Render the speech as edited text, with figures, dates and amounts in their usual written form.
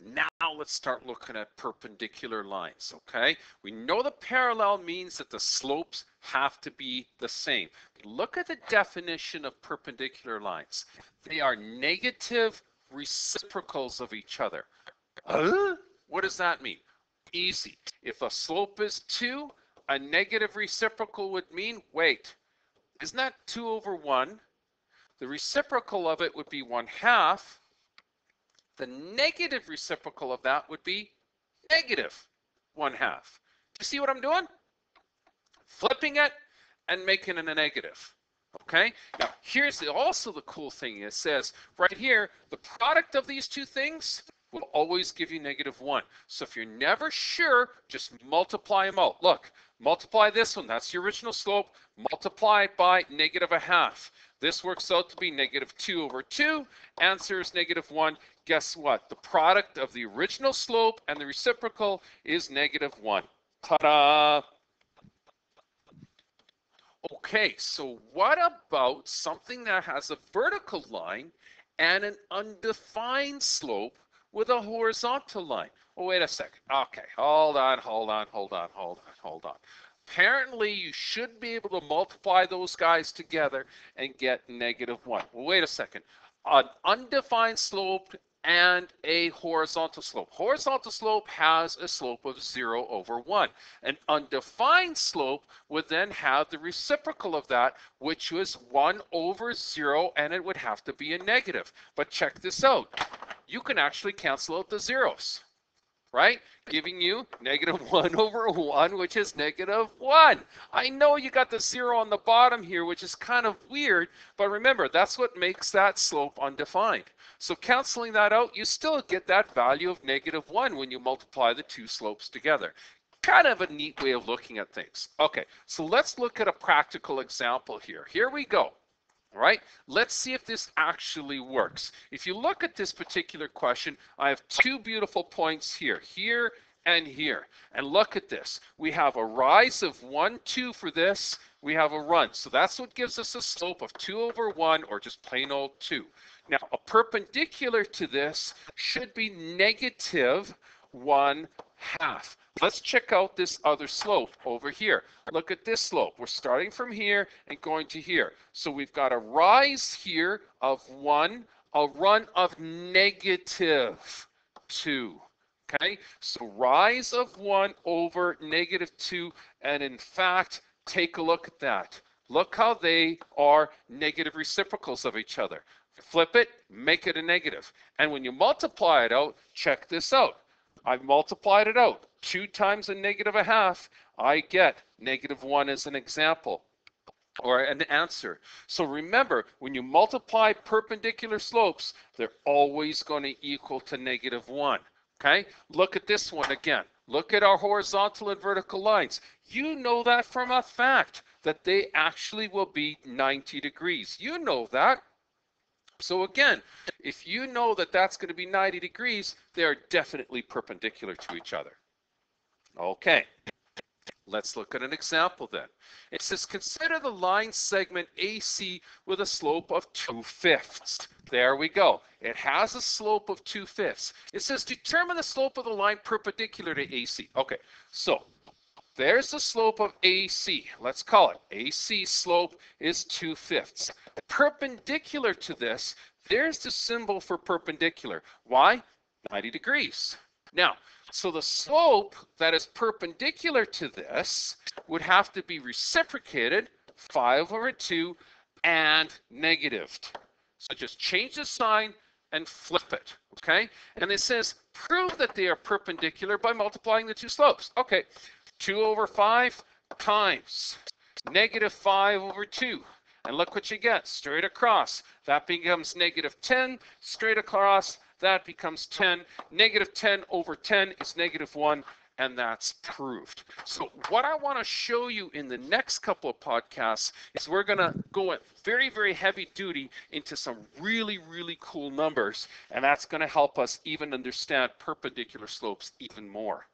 Now let's start looking at perpendicular lines, okay? We know the parallel means that the slopes have to be the same. Look at the definition of perpendicular lines. They are negative reciprocals of each other. What does that mean? Easy. If a slope is 2, a negative reciprocal would mean, wait, isn't that 2 over 1? The reciprocal of it would be 1/2. The negative reciprocal of that would be negative 1/2. You see what I'm doing? Flipping it and making it a negative. Okay, now here's also the cool thing. It says right here, the product of these two things will always give you -1. So if you're never sure, just multiply them out. Look, multiply this one, that's the original slope, multiply it by -1/2. This works out to be -2 over 2. Answer is -1. Guess what? The product of the original slope and the reciprocal is -1. Ta-da! Okay, so what about something that has a vertical line and an undefined slope with a horizontal line? Oh, wait a second. Okay, hold on. Apparently, you should be able to multiply those guys together and get -1. Well, wait a second. An undefined slope and a horizontal slope. Horizontal slope has a slope of 0 over 1. An undefined slope would then have the reciprocal of that, which was 1 over 0, and it would have to be a negative. But check this out. You can actually cancel out the zeros, right? Giving you -1 over 1, which is -1. I know you got the 0 on the bottom here, which is kind of weird, but remember, that's what makes that slope undefined. So canceling that out, you still get that value of -1 when you multiply the two slopes together. Kind of a neat way of looking at things. Okay, so let's look at a practical example here. Here we go. All right, let's see if this actually works. If you look at this particular question, I have two beautiful points here, here and here. And look at this. We have a rise of 1, 2 for this. We have a run. So that's what gives us a slope of 2 over 1, or just plain old 2. Now, a perpendicular to this should be -1/2. Let's check out this other slope over here. Look at this slope. We're starting from here and going to here. So we've got a rise here of 1, a run of -2. Okay, so rise of 1 over -2. And in fact, take a look at that. Look how they are negative reciprocals of each other. Flip it, make it a negative. And when you multiply it out, check this out. I've multiplied it out. 2 times a -1/2, I get -1 as an example, or an answer. So remember, when you multiply perpendicular slopes, they're always going to equal to -1. Okay? Look at this one again. Look at our horizontal and vertical lines. You know that from a fact, that they actually will be 90 degrees. You know that. So again, if you know that that's going to be 90 degrees, they are definitely perpendicular to each other. Okay, let's look at an example then. It says, consider the line segment AC with a slope of 2/5. There we go. It has a slope of 2/5. It says, determine the slope of the line perpendicular to AC. Okay, so there's the slope of AC. Let's call it AC slope is 2/5. Perpendicular to this, there's the symbol for perpendicular. Why? 90 degrees. Now, so the slope that is perpendicular to this would have to be reciprocated, 5 over 2, and negatived. So just change the sign and flip it, okay? And it says, prove that they are perpendicular by multiplying the two slopes. Okay, 2 over 5 times -5 over 2. And look what you get, straight across. That becomes -10, straight across, that becomes 10. -10 over 10 is -1, and that's proved. So what I want to show you in the next couple of podcasts is we're going to go at very, very heavy duty into some really, really cool numbers, and that's going to help us even understand perpendicular slopes even more.